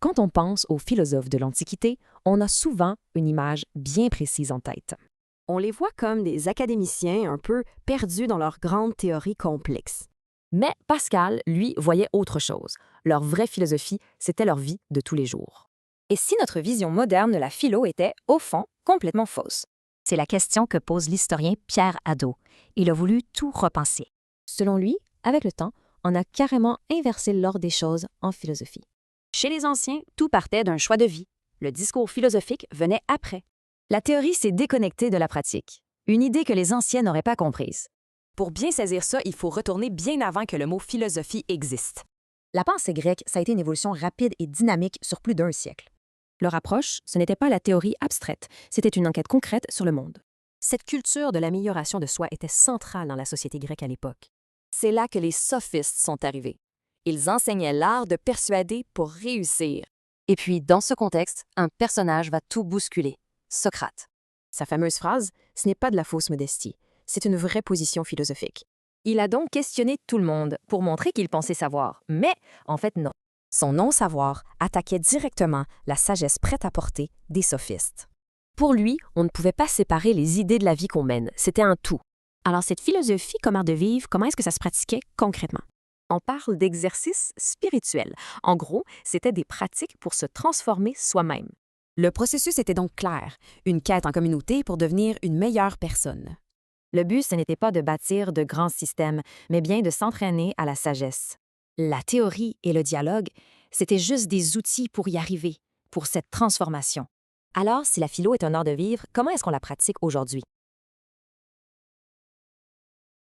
Quand on pense aux philosophes de l'Antiquité, on a souvent une image bien précise en tête. On les voit comme des académiciens un peu perdus dans leurs grandes théories complexes. Mais Pascal, lui, voyait autre chose. Leur vraie philosophie, c'était leur vie de tous les jours. Et si notre vision moderne de la philo était, au fond, complètement fausse? C'est la question que pose l'historien Pierre Hadot. Il a voulu tout repenser. Selon lui, avec le temps, on a carrément inversé l'ordre des choses en philosophie. Chez les anciens, tout partait d'un choix de vie. Le discours philosophique venait après. La théorie s'est déconnectée de la pratique. Une idée que les anciens n'auraient pas comprise. Pour bien saisir ça, il faut retourner bien avant que le mot philosophie existe. La pensée grecque, ça a été une évolution rapide et dynamique sur plus d'un siècle. Leur approche, ce n'était pas la théorie abstraite, c'était une enquête concrète sur le monde. Cette culture de l'amélioration de soi était centrale dans la société grecque à l'époque. C'est là que les sophistes sont arrivés. Ils enseignaient l'art de persuader pour réussir. Et puis, dans ce contexte, un personnage va tout bousculer. Socrate. Sa fameuse phrase « ce n'est pas de la fausse modestie », c'est une vraie position philosophique. Il a donc questionné tout le monde pour montrer qu'il pensait savoir, mais en fait non. Son non-savoir attaquait directement la sagesse prête à porter des sophistes. Pour lui, on ne pouvait pas séparer les idées de la vie qu'on mène, c'était un tout. Alors cette philosophie comme art de vivre, comment est-ce que ça se pratiquait concrètement? On parle d'exercices spirituels. En gros, c'était des pratiques pour se transformer soi-même. Le processus était donc clair, une quête en communauté pour devenir une meilleure personne. Le but, ce n'était pas de bâtir de grands systèmes, mais bien de s'entraîner à la sagesse. La théorie et le dialogue, c'était juste des outils pour y arriver, pour cette transformation. Alors, si la philo est un art de vivre, comment est-ce qu'on la pratique aujourd'hui?